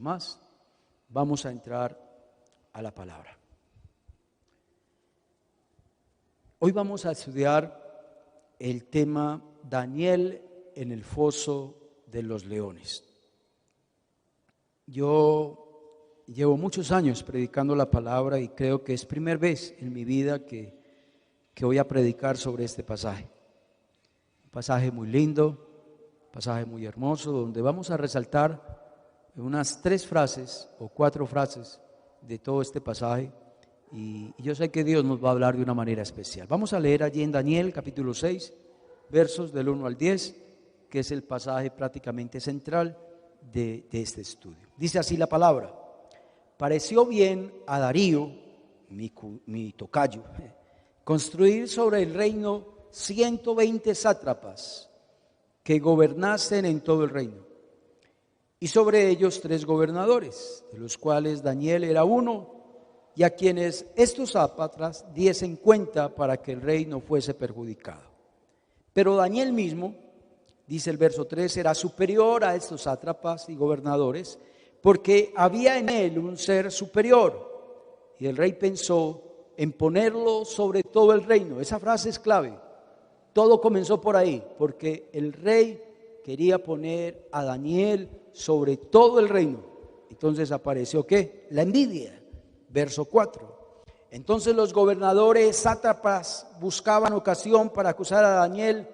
más, vamos a entrar a la palabra. Hoy vamos a estudiar el tema Daniel en el foso de los leones. Yo llevo muchos años predicando la palabra y creo que es primera vez en mi vida que voy a predicar sobre este pasaje. Un pasaje muy lindo, un pasaje muy hermoso, donde vamos a resaltar unas 3 frases o 4 frases de todo este pasaje. Y yo sé que Dios nos va a hablar de una manera especial. Vamos a leer allí en Daniel capítulo 6, versos del 1 al 10, que es el pasaje prácticamente central de este estudio. Dice así la palabra: pareció bien a Darío, mi tocayo, construir sobre el reino 120 sátrapas que gobernasen en todo el reino, y sobre ellos 3 gobernadores, de los cuales Daniel era uno, y a quienes estos sátrapas diesen cuenta para que el rey no fuese perjudicado. Pero Daniel mismo, dice el verso 3, era superior a estos sátrapas y gobernadores, porque había en él un ser superior, y el rey pensó en ponerlo sobre todo el reino. Esa frase es clave. Todo comenzó por ahí, porque el rey quería poner a Daniel sobre todo el reino. Entonces apareció ¿qué? La envidia. Verso 4. Entonces los gobernadores sátrapas buscaban ocasión para acusar a Daniel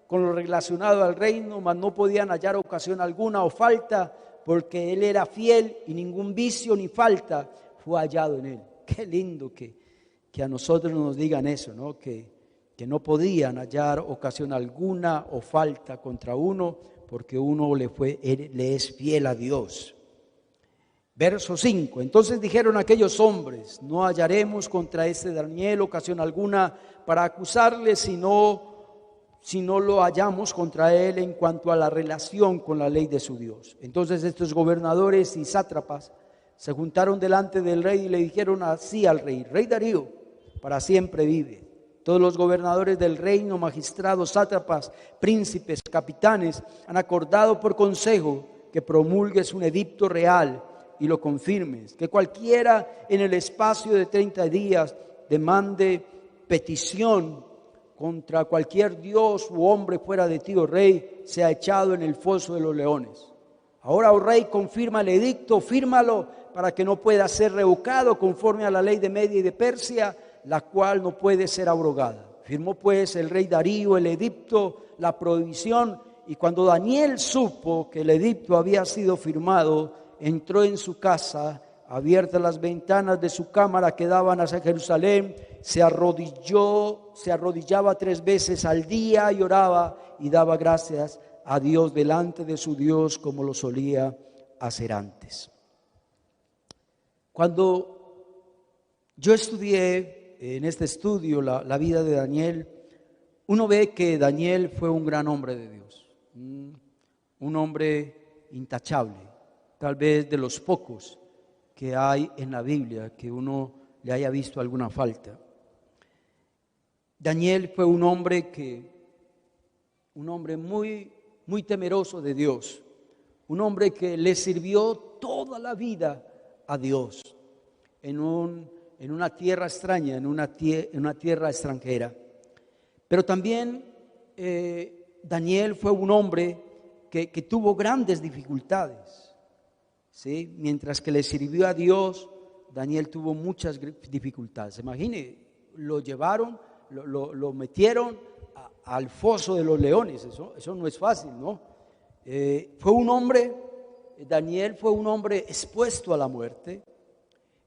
con lo relacionado al reino, mas no podían hallar ocasión alguna o falta, porque él era fiel y ningún vicio ni falta fue hallado en él. Qué lindo que a nosotros nos digan eso, ¿no? Que no podían hallar ocasión alguna o falta contra uno, porque uno le es fiel a Dios. Verso 5. Entonces dijeron aquellos hombres: no hallaremos contra este Daniel ocasión alguna para acusarle, si no lo hallamos contra él en cuanto a la relación con la ley de su Dios. Entonces estos gobernadores y sátrapas se juntaron delante del rey y le dijeron así al rey: Rey Darío, para siempre vive. Todos los gobernadores del reino, magistrados, sátrapas, príncipes, capitanes, han acordado por consejo que promulgues un edicto real y lo confirmes, que cualquiera en el espacio de 30 días demande petición contra cualquier dios u hombre fuera de ti, oh rey, sea echado en el foso de los leones. Ahora, oh rey, confirma el edicto, fírmalo para que no pueda ser revocado conforme a la ley de Media y de Persia, la cual no puede ser abrogada. Firmó pues el rey Darío el edicto, la prohibición, y cuando Daniel supo que el edicto había sido firmado, entró en su casa, abiertas las ventanas de su cámara que daban hacia Jerusalén, se arrodillaba 3 veces al día y oraba y daba gracias a Dios delante de su Dios como lo solía hacer antes. Cuando yo estudié en este estudio la vida de Daniel, uno ve que Daniel fue un gran hombre de Dios, un hombre intachable, tal vez de los pocos que hay en la Biblia que uno le haya visto alguna falta. Daniel fue un hombre muy, muy temeroso de Dios, un hombre que le sirvió toda la vida a Dios en una tierra extraña, en una tierra extranjera. Pero también Daniel fue un hombre que tuvo grandes dificultades, ¿sí? Mientras que le sirvió a Dios, Daniel tuvo muchas dificultades. Imagine, lo llevaron, lo metieron al foso de los leones. Eso no es fácil, ¿no? Daniel fue un hombre expuesto a la muerte.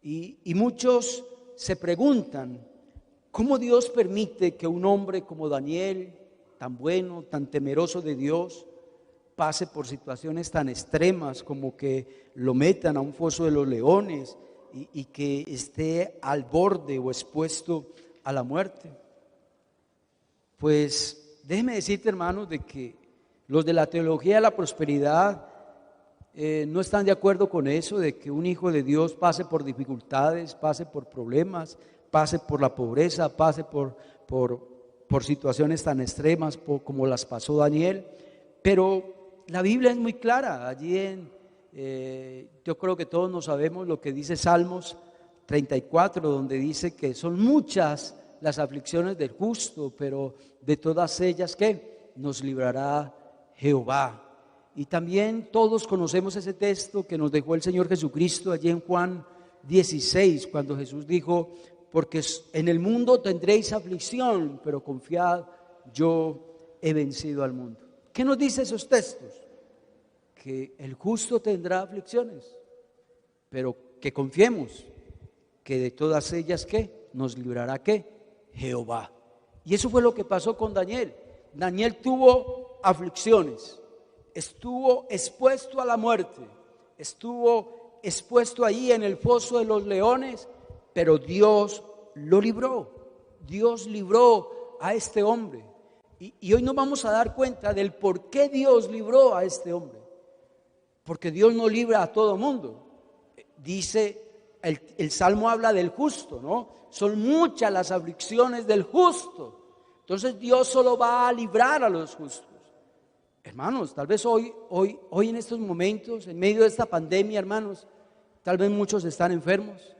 Y muchos se preguntan, ¿cómo Dios permite que un hombre como Daniel, tan bueno, tan temeroso de Dios, pase por situaciones tan extremas como que lo metan a un foso de los leones y que esté al borde o expuesto a la muerte? Pues déjeme decirte, hermanos, de que los de la teología de la prosperidad no están de acuerdo con eso, de que un hijo de Dios pase por dificultades, pase por problemas, pase por la pobreza, pase por situaciones tan extremas como las pasó Daniel. Pero la Biblia es muy clara allí Yo creo que todos nos sabemos lo que dice Salmos 34, donde dice que son muchas las aflicciones del justo, pero de todas ellas, ¿qué? Nos librará Jehová. Y también todos conocemos ese texto que nos dejó el Señor Jesucristo allí en Juan 16, cuando Jesús dijo: porque en el mundo tendréis aflicción, pero confiad, yo he vencido al mundo. ¿Qué nos dice esos textos? Que el justo tendrá aflicciones, pero que confiemos, que de todas ellas, ¿qué? Nos librará, ¿qué? Jehová. Y eso fue lo que pasó con Daniel. Daniel tuvo aflicciones, estuvo expuesto a la muerte, estuvo expuesto ahí en el foso de los leones, pero Dios lo libró. Dios libró a este hombre. Y hoy nos vamos a dar cuenta del por qué Dios libró a este hombre. Porque Dios no libra a todo mundo. Dice, el Salmo habla del justo, ¿no? Son muchas las aflicciones del justo. Entonces Dios solo va a librar a los justos. Hermanos, tal vez hoy en estos momentos, en medio de esta pandemia, hermanos, tal vez muchos están enfermos.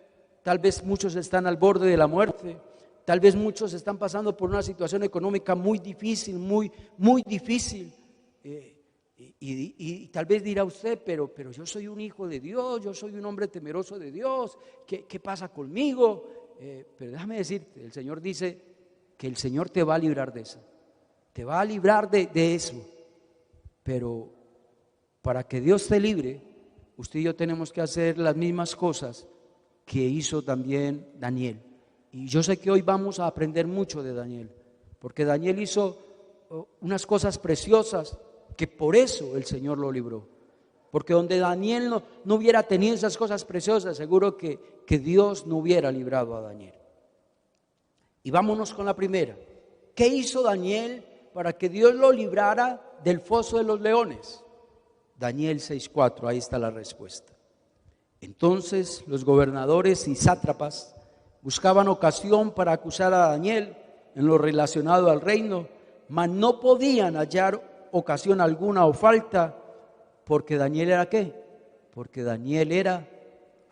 Tal vez muchos están al borde de la muerte. Tal vez muchos están pasando por una situación económica muy difícil, muy difícil. Y tal vez dirá usted, pero yo soy un hijo de Dios, yo soy un hombre temeroso de Dios. ¿Qué pasa conmigo? Pero déjame decirte, el Señor dice que el Señor te va a librar de eso. Te va a librar de eso. Pero para que Dios te libre, usted y yo tenemos que hacer las mismas cosas que hizo también Daniel. Y yo sé que hoy vamos a aprender mucho de Daniel, porque Daniel hizo unas cosas preciosas que por eso el Señor lo libró. Porque donde Daniel no hubiera tenido esas cosas preciosas, seguro que Dios no hubiera librado a Daniel. Y vámonos con la primera. ¿Qué hizo Daniel para que Dios lo librara del foso de los leones? Daniel 6:4, ahí está la respuesta. Entonces los gobernadores y sátrapas buscaban ocasión para acusar a Daniel en lo relacionado al reino, mas no podían hallar ocasión alguna o falta, porque Daniel era ¿qué? Porque Daniel era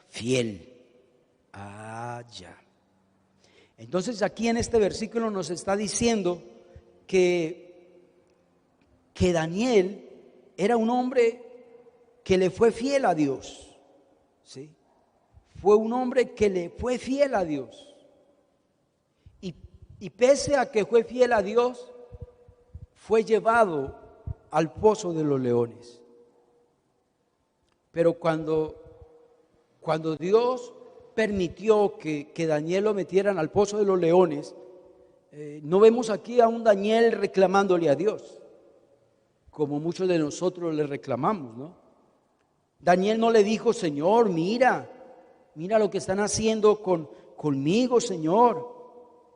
fiel. Ya. Entonces aquí en este versículo nos está diciendo que Daniel era un hombre que le fue fiel a Dios. ¿Sí? Fue un hombre que le fue fiel a Dios. Y pese a que fue fiel a Dios, fue llevado al foso de los leones. Pero cuando Dios permitió que Daniel lo metieran al foso de los leones, no vemos aquí a un Daniel reclamándole a Dios, como muchos de nosotros le reclamamos, ¿no? Daniel no le dijo: Señor, mira lo que están haciendo conmigo, Señor.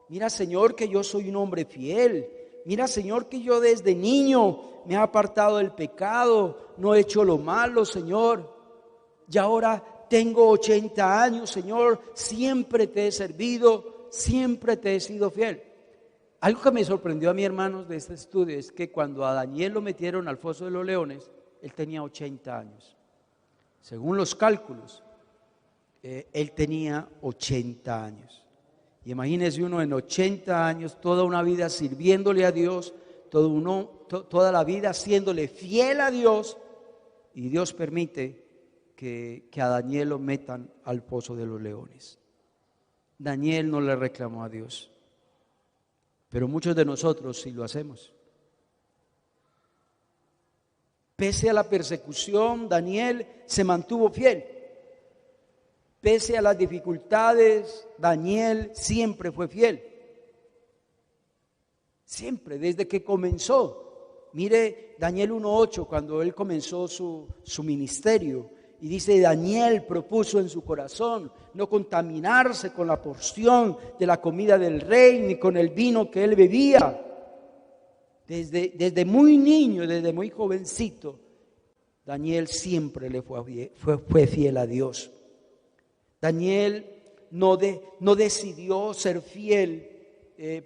Mira, Señor, que yo soy un hombre fiel. Mira, Señor, que yo desde niño me he apartado del pecado, no he hecho lo malo, Señor. Y ahora tengo 80 años, Señor, siempre te he servido, siempre te he sido fiel. Algo que me sorprendió a mis hermanos de este estudio es que cuando a Daniel lo metieron al foso de los leones, él tenía 80 años. Según los cálculos, él tenía 80 años. Y imagínese uno en 80 años, toda una vida sirviéndole a Dios, toda la vida siéndole fiel a Dios, y Dios permite que a Daniel lo metan al foso de los leones. Daniel no le reclamó a Dios, pero muchos de nosotros sí lo hacemos. Pese a la persecución, Daniel se mantuvo fiel. Pese a las dificultades, Daniel siempre fue fiel. Siempre, desde que comenzó. Mire Daniel 1:8, cuando él comenzó su ministerio. Y dice: Daniel propuso en su corazón no contaminarse con la porción de la comida del rey, ni con el vino que él bebía. Desde muy niño, desde muy jovencito, Daniel siempre le fue fiel a Dios. Daniel no decidió ser fiel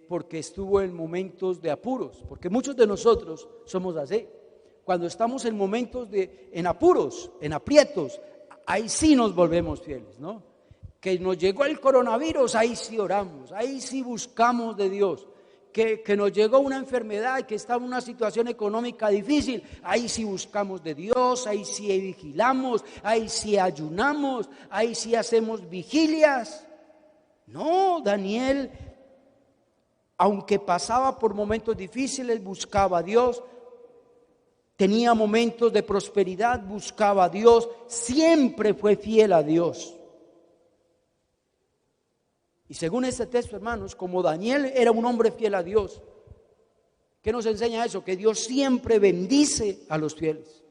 porque estuvo en momentos de apuros, porque muchos de nosotros somos así. Cuando estamos en momentos en apuros, en aprietos, ahí sí nos volvemos fieles, ¿no? Que nos llegó el coronavirus, ahí sí oramos, ahí sí buscamos de Dios. Que nos llegó una enfermedad, que está en una situación económica difícil, ahí sí buscamos de Dios, ahí sí vigilamos, ahí sí ayunamos, ahí sí hacemos vigilias. No, Daniel, aunque pasaba por momentos difíciles, buscaba a Dios, tenía momentos de prosperidad, buscaba a Dios, siempre fue fiel a Dios. Y según este texto, hermanos, como Daniel era un hombre fiel a Dios, ¿qué nos enseña eso? Que Dios siempre bendice a los fieles.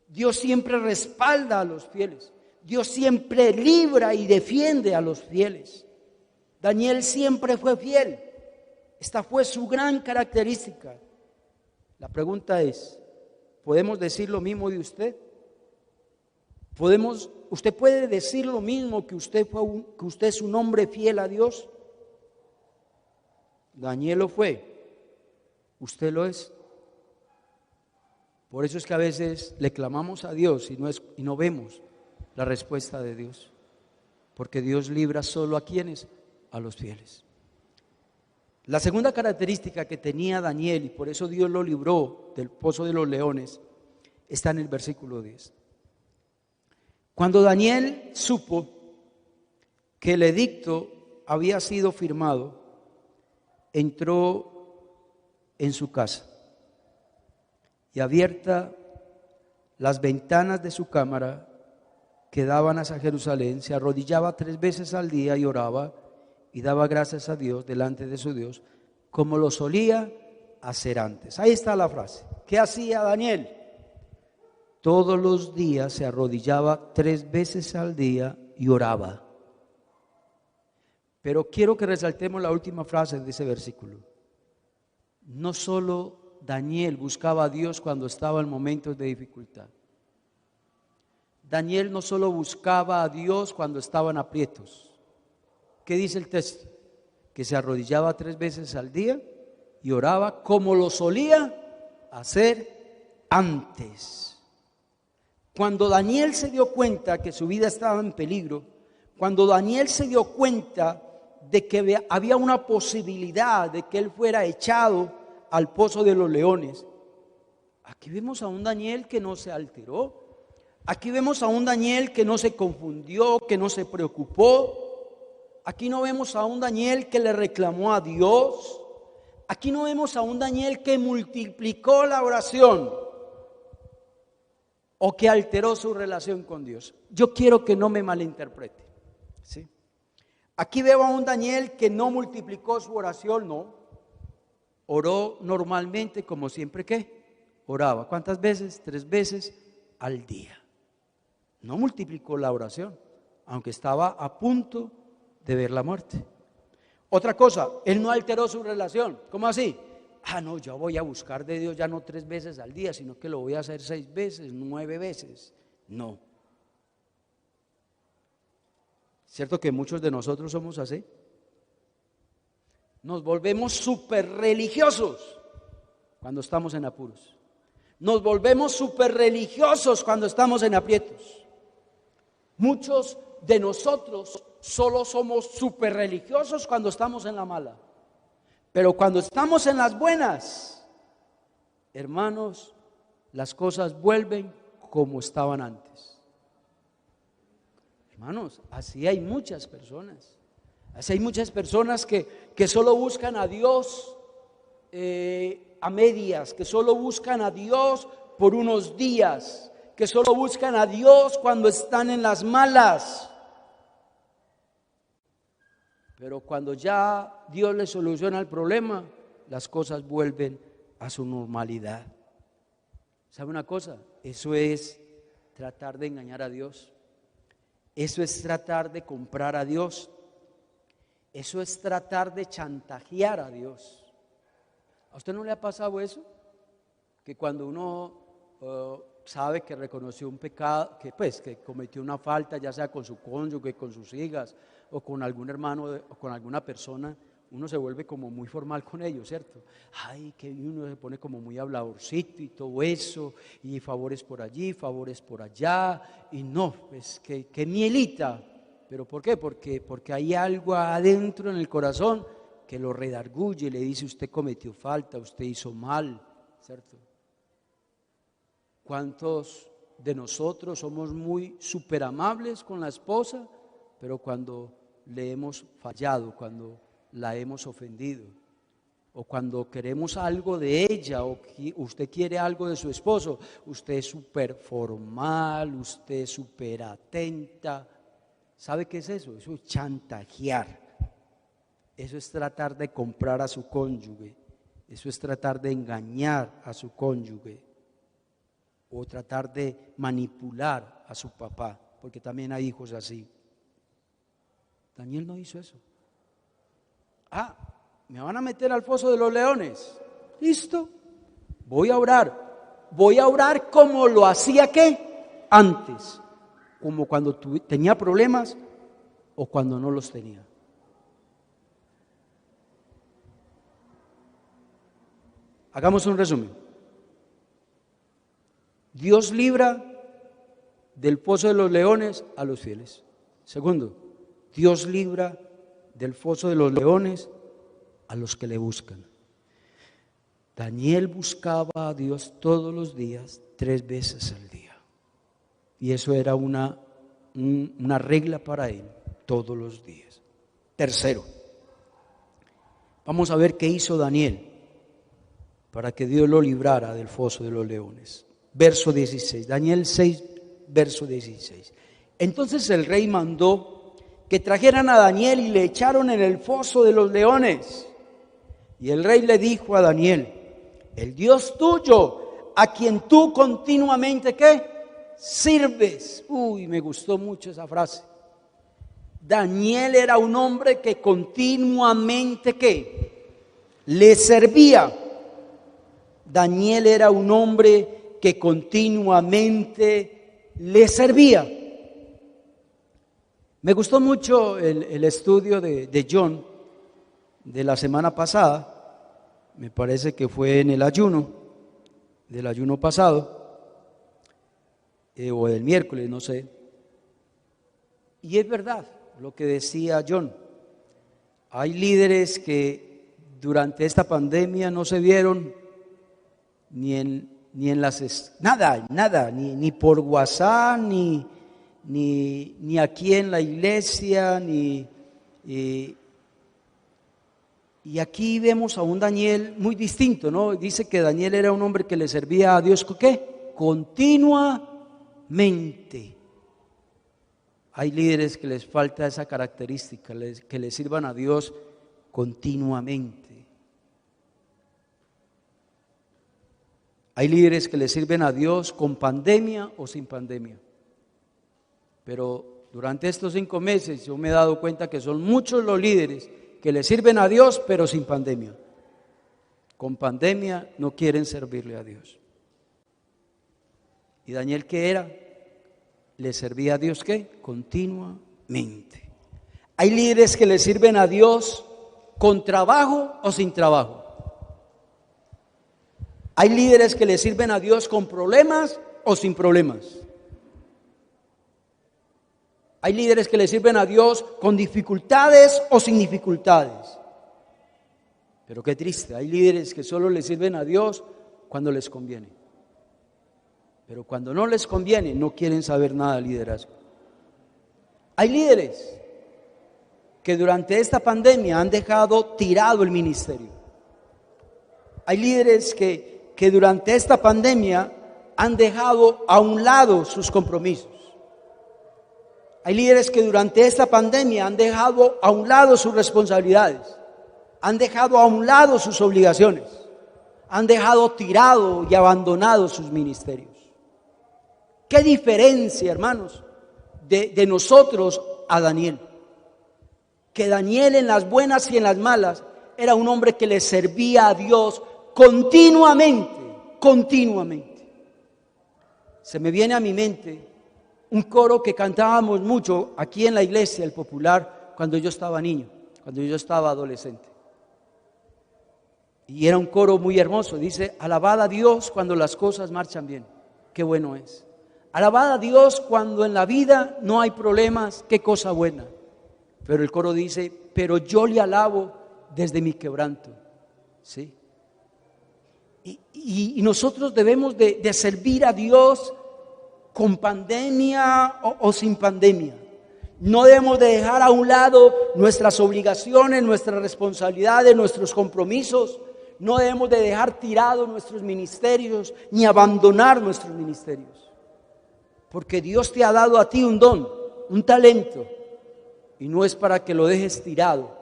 Dios siempre respalda a los fieles. Dios siempre libra y defiende a los fieles. Daniel siempre fue fiel. Esta fue su gran característica. La pregunta es, ¿podemos decir lo mismo de usted? ¿Usted puede decir lo mismo que usted es un hombre fiel a Dios? Daniel lo fue, usted lo es. Por eso es que a veces le clamamos a Dios y no vemos la respuesta de Dios, porque Dios libra solo a quienes, a los fieles. La segunda característica que tenía Daniel, y por eso Dios lo libró del pozo de los leones, está en el versículo 10. Cuando Daniel supo que el edicto había sido firmado, entró en su casa y, abiertas las ventanas de su cámara que daban hacia Jerusalén, se arrodillaba 3 veces al día y oraba y daba gracias a Dios delante de su Dios, como lo solía hacer antes. Ahí está la frase. ¿Qué hacía Daniel? Todos los días se arrodillaba 3 veces al día y oraba. Pero quiero que resaltemos la última frase de ese versículo. No solo Daniel buscaba a Dios cuando estaba en momentos de dificultad. Daniel no solo buscaba a Dios cuando estaba en aprietos. ¿Qué dice el texto? Que se arrodillaba 3 veces al día y oraba como lo solía hacer antes. Cuando Daniel se dio cuenta que su vida estaba en peligro, cuando Daniel se dio cuenta de que había una posibilidad de que él fuera echado al pozo de los leones, aquí vemos a un Daniel que no se alteró, aquí vemos a un Daniel que no se confundió, que no se preocupó, aquí no vemos a un Daniel que le reclamó a Dios, aquí no vemos a un Daniel que multiplicó la oración o que alteró su relación con Dios. Yo quiero que no me malinterprete, ¿sí? Aquí veo a un Daniel que no multiplicó su oración, no. Oró normalmente como siempre que oraba. ¿Cuántas veces? 3 veces al día. No multiplicó la oración, aunque estaba a punto de ver la muerte. Otra cosa, él no alteró su relación. ¿Cómo así? No, yo voy a buscar de Dios ya no 3 veces al día, sino que lo voy a hacer 6 veces, 9 veces. No. ¿Cierto que muchos de nosotros somos así? Nos volvemos súper religiosos cuando estamos en apuros. Nos volvemos súper religiosos cuando estamos en aprietos. Muchos de nosotros solo somos súper religiosos cuando estamos en la mala. Pero cuando estamos en las buenas, hermanos, las cosas vuelven como estaban antes. Hermanos, así hay muchas personas. Así hay muchas personas que solo buscan a Dios a medias, que solo buscan a Dios por unos días, que solo buscan a Dios cuando están en las malas. Pero cuando ya Dios les soluciona el problema, las cosas vuelven a su normalidad. ¿Sabe una cosa? Eso es tratar de engañar a Dios. Eso es tratar de comprar a Dios. Eso es tratar de chantajear a Dios. ¿A usted no le ha pasado eso? Que cuando uno sabe que reconoció un pecado, que cometió una falta, ya sea con su cónyuge, con sus hijas, o con algún hermano, o con alguna persona, uno se vuelve como muy formal con ellos, ¿cierto? Ay, que uno se pone como muy habladorcito y todo eso, y favores por allí, favores por allá, y no, pues que mielita. ¿Pero por qué? Porque hay algo adentro en el corazón que lo redarguye, le dice: usted cometió falta, usted hizo mal, ¿cierto? ¿Cuántos de nosotros somos muy superamables con la esposa, pero cuando le hemos fallado, cuando la hemos ofendido, o cuando queremos algo de ella, o usted quiere algo de su esposo, usted es súper formal, usted es súper atenta? ¿Sabe qué es eso? Eso es chantajear. Eso es tratar de comprar a su cónyuge. Eso es tratar de engañar a su cónyuge, o tratar de manipular a su papá, porque también hay hijos así. Daniel no hizo eso. Me van a meter al foso de los leones. Listo, voy a orar como lo hacía ¿qué? Antes, como cuando tenía problemas o cuando no los tenía. Hagamos un resumen. Dios libra del foso de los leones a los fieles. Segundo, Dios libra del foso de los leones a los que le buscan. Daniel buscaba a Dios todos los días, 3 veces al día. Y eso era una regla para él, todos los días. Tercero, vamos a ver qué hizo Daniel para que Dios lo librara del foso de los leones. Verso 16, Daniel 6, verso 16. Entonces el rey mandó que trajeran a Daniel y le echaron en el foso de los leones. Y el rey le dijo a Daniel: el Dios tuyo, a quien tú continuamente ¿qué? Sirves. Me gustó mucho esa frase. Daniel era un hombre que continuamente ¿qué? Le servía. Daniel era un hombre que continuamente le servía. Me gustó mucho el estudio de John de la semana pasada. Me parece que fue en el ayuno, del ayuno pasado, o del miércoles, no sé. Y es verdad lo que decía John. Hay líderes que durante esta pandemia no se vieron ni en las nada, ni por WhatsApp, ni aquí en la iglesia, y aquí vemos a un Daniel muy distinto, ¿no? Dice que Daniel era un hombre que le servía a Dios ¿qué? Continuamente. Hay líderes que les falta esa característica, que le sirvan a Dios continuamente. Hay líderes que le sirven a Dios con pandemia o sin pandemia. Pero durante estos 5 meses yo me he dado cuenta que son muchos los líderes que le sirven a Dios pero sin pandemia. Con pandemia no quieren servirle a Dios. ¿Y Daniel qué era? Le servía a Dios ¿qué? Continuamente. Hay líderes que le sirven a Dios con trabajo o sin trabajo. Hay líderes que le sirven a Dios con problemas o sin problemas. Hay líderes que le sirven a Dios con dificultades o sin dificultades. Pero qué triste, hay líderes que solo le sirven a Dios cuando les conviene. Pero cuando no les conviene, no quieren saber nada de liderazgo. Hay líderes que durante esta pandemia han dejado tirado el ministerio. Hay líderes que durante esta pandemia han dejado a un lado sus compromisos. Hay líderes que durante esta pandemia han dejado a un lado sus responsabilidades, han dejado a un lado sus obligaciones, han dejado tirado y abandonado sus ministerios. ¿Qué diferencia, hermanos, de nosotros a Daniel? Que Daniel en las buenas y en las malas era un hombre que le servía a Dios continuamente. Se me viene a mi mente un coro que cantábamos mucho aquí en la iglesia, el popular, cuando yo estaba niño, cuando yo estaba adolescente. Y era un coro muy hermoso. Dice: alabad a Dios cuando las cosas marchan bien. Qué bueno es. Alabad a Dios cuando en la vida no hay problemas. Qué cosa buena. Pero el coro dice: pero yo le alabo desde mi quebranto. ¿Sí? Y nosotros debemos de servir a Dios con pandemia o sin pandemia. No debemos de dejar a un lado nuestras obligaciones, nuestras responsabilidades, nuestros compromisos. No debemos de dejar tirados nuestros ministerios, ni abandonar nuestros ministerios. Porque Dios te ha dado a ti un don, un talento, y no es para que lo dejes tirado,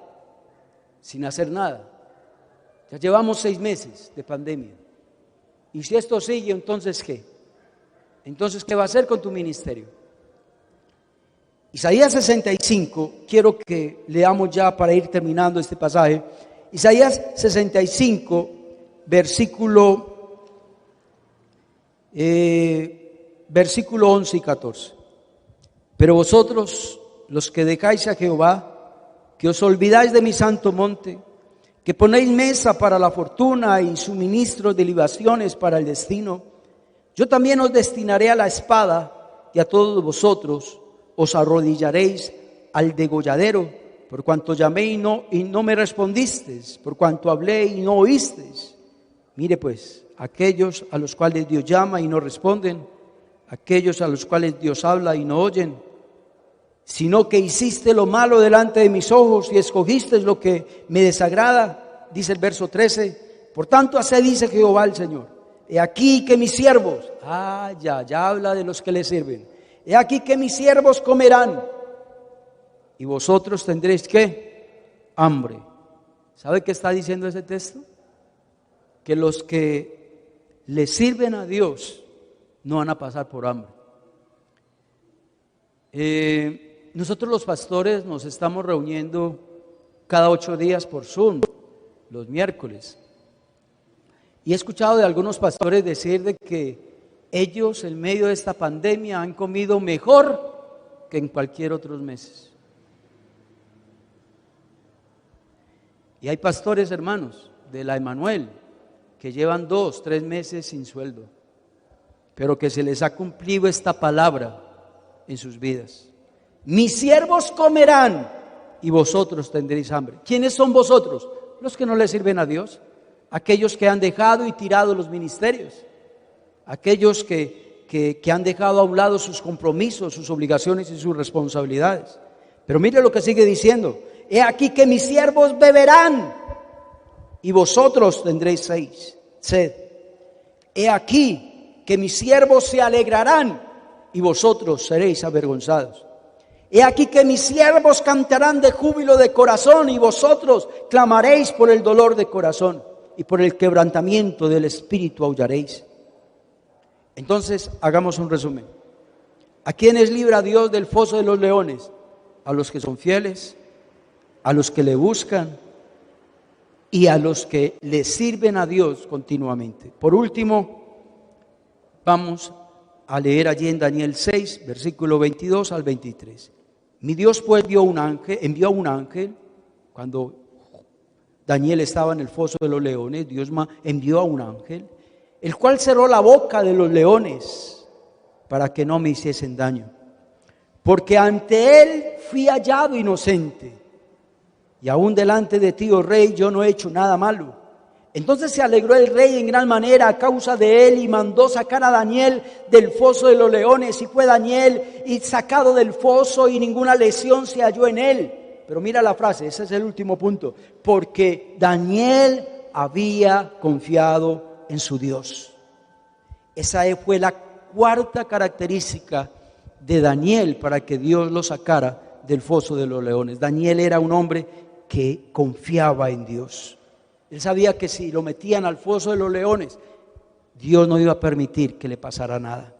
sin hacer nada. Ya llevamos 6 meses de pandemia. Y si esto sigue, entonces ¿qué? Entonces, ¿qué va a hacer con tu ministerio? Isaías 65, quiero que leamos ya para ir terminando este pasaje. Isaías 65, versículo 11 y 14. Pero vosotros, los que dejáis a Jehová, que os olvidáis de mi santo monte, que ponéis mesa para la fortuna y suministros de libaciones para el destino, yo también os destinaré a la espada, y a todos vosotros os arrodillaréis al degolladero, por cuanto llamé y no me respondisteis, por cuanto hablé y no oísteis. Mire pues, aquellos a los cuales Dios llama y no responden, aquellos a los cuales Dios habla y no oyen, sino que hiciste lo malo delante de mis ojos y escogiste lo que me desagrada, dice el verso 13. Por tanto, así dice Jehová el Señor: he aquí que mis siervos, ya habla de los que le sirven, he aquí que mis siervos comerán y vosotros tendréis ¿qué? Hambre. ¿Sabe qué está diciendo ese texto? Que los que le sirven a Dios no van a pasar por hambre. Nosotros los pastores nos estamos reuniendo cada 8 días por Zoom, los miércoles. Y he escuchado de algunos pastores decir de que ellos en medio de esta pandemia han comido mejor que en cualquier otros meses. Y hay pastores, hermanos, de la Emanuel, que llevan 2, 3 meses sin sueldo, pero que se les ha cumplido esta palabra en sus vidas. Mis siervos comerán y vosotros tendréis hambre. ¿Quiénes son vosotros? Los que no le sirven a Dios, aquellos que han dejado y tirado los ministerios, aquellos que han dejado a un lado sus compromisos, sus obligaciones y sus responsabilidades. Pero mire lo que sigue diciendo: he aquí que mis siervos beberán y vosotros tendréis sed. He aquí que mis siervos se alegrarán y vosotros seréis avergonzados. He aquí que mis siervos cantarán de júbilo de corazón y vosotros clamaréis por el dolor de corazón y por el quebrantamiento del espíritu aullaréis. Entonces, hagamos un resumen. ¿A quiénes libra Dios del foso de los leones? A los que son fieles, a los que le buscan y a los que le sirven a Dios continuamente. Por último, vamos a leer allí en Daniel 6, versículo 22 al 23. Mi Dios pues envió a un ángel, cuando Daniel estaba en el foso de los leones, Dios envió a un ángel, el cual cerró la boca de los leones para que no me hiciesen daño. Porque ante él fui hallado inocente, y aún delante de ti, oh rey, yo no he hecho nada malo. Entonces se alegró el rey en gran manera a causa de él y mandó sacar a Daniel del foso de los leones. Y fue Daniel y sacado del foso y ninguna lesión se halló en él. Pero mira la frase, ese es el último punto. Porque Daniel había confiado en su Dios. Esa fue la 4ª característica de Daniel para que Dios lo sacara del foso de los leones. Daniel era un hombre que confiaba en Dios. Él sabía que si lo metían al foso de los leones, Dios no iba a permitir que le pasara nada.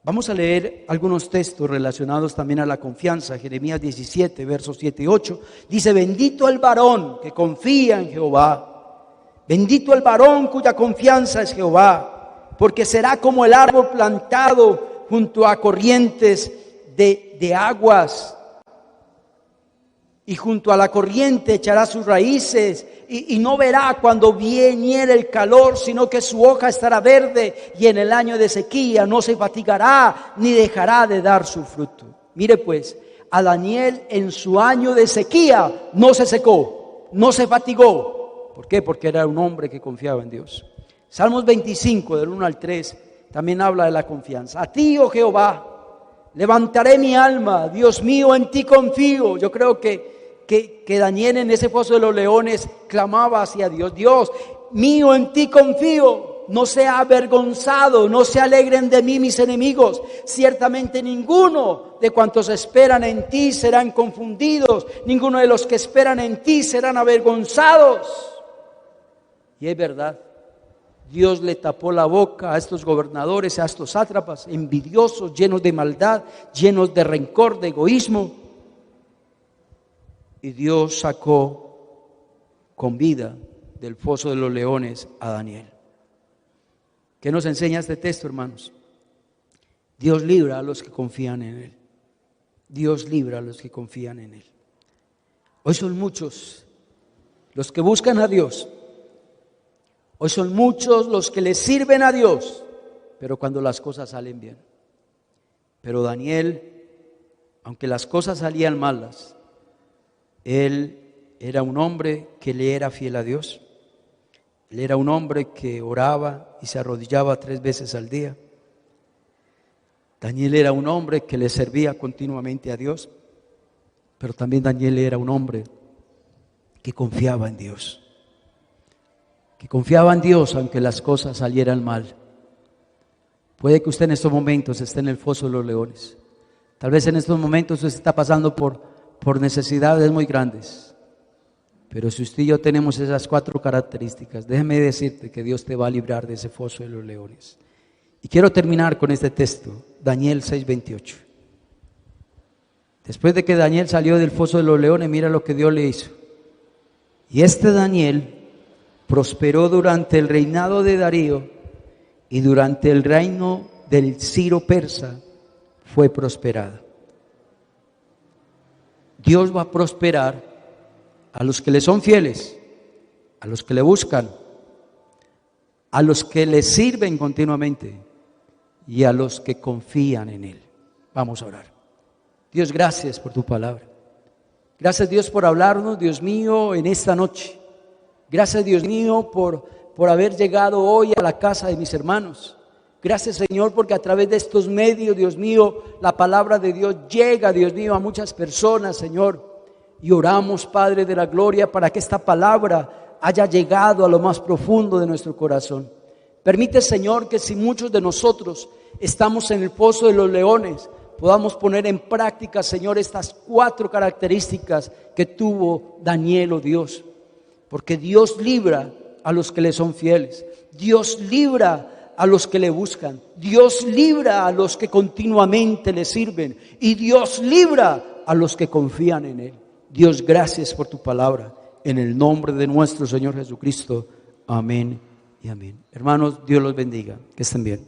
Vamos a leer algunos textos relacionados también a la confianza. Jeremías 17, versos 7 y 8. Dice: bendito el varón que confía en Jehová. Bendito el varón cuya confianza es Jehová. Porque será como el árbol plantado junto a corrientes de aguas, y junto a la corriente echará sus raíces y no verá cuando viniere el calor, sino que su hoja estará verde y en el año de sequía no se fatigará ni dejará de dar su fruto. Mire pues, a Daniel en su año de sequía no se secó, no se fatigó. ¿Por qué? Porque era un hombre que confiaba en Dios. Salmos 25 del 1 al 3 también habla de la confianza. A ti, oh Jehová, levantaré mi alma, Dios mío, en ti confío. Yo creo que Daniel en ese foso de los leones clamaba hacia Dios: Dios mío, en ti confío, no sea avergonzado, no se alegren de mí mis enemigos. Ciertamente ninguno de cuantos esperan en ti serán confundidos, ninguno de los que esperan en ti serán avergonzados. Y es verdad, Dios le tapó la boca a estos gobernadores, a estos sátrapas envidiosos, llenos de maldad, llenos de rencor, de egoísmo. Y Dios sacó con vida del foso de los leones a Daniel. ¿Qué nos enseña este texto, hermanos? Dios libra a los que confían en Él. Dios libra a los que confían en Él. Hoy son muchos los que buscan a Dios. Hoy son muchos los que le sirven a Dios, pero cuando las cosas salen bien. Pero Daniel, aunque las cosas salían malas, él era un hombre que le era fiel a Dios. Él era un hombre que oraba y se arrodillaba 3 veces al día. Daniel era un hombre que le servía continuamente a Dios, pero también Daniel era un hombre que confiaba en Dios. Que confiaba en Dios aunque las cosas salieran mal. Puede que usted en estos momentos esté en el foso de los leones. Tal vez en estos momentos usted está pasando por necesidades muy grandes. Pero si usted y yo tenemos esas 4 características, déjeme decirte que Dios te va a librar de ese foso de los leones. Y quiero terminar con este texto, Daniel 6:28. Después de que Daniel salió del foso de los leones, mira lo que Dios le hizo. Y este Daniel prosperó durante el reinado de Darío y durante el reino del Ciro persa fue prosperado. Dios va a prosperar a los que le son fieles, a los que le buscan, a los que le sirven continuamente y a los que confían en Él. Vamos a orar. Dios, gracias por tu palabra. Gracias, Dios, por hablarnos, Dios mío, en esta noche. Gracias, Dios mío, por haber llegado hoy a la casa de mis hermanos. Gracias, Señor, porque a través de estos medios, Dios mío, la palabra de Dios llega, Dios mío, a muchas personas, Señor. Y oramos, Padre de la gloria, para que esta palabra haya llegado a lo más profundo de nuestro corazón. Permite, Señor, que si muchos de nosotros estamos en el foso de los leones, podamos poner en práctica, Señor, estas 4 características que tuvo Daniel, oh Dios. Porque Dios libra a los que le son fieles. Dios libra a los que le buscan. Dios libra a los que continuamente le sirven. Y Dios libra a los que confían en Él. Dios, gracias por tu palabra. En el nombre de nuestro Señor Jesucristo. Amén y amén. Hermanos, Dios los bendiga. Que estén bien.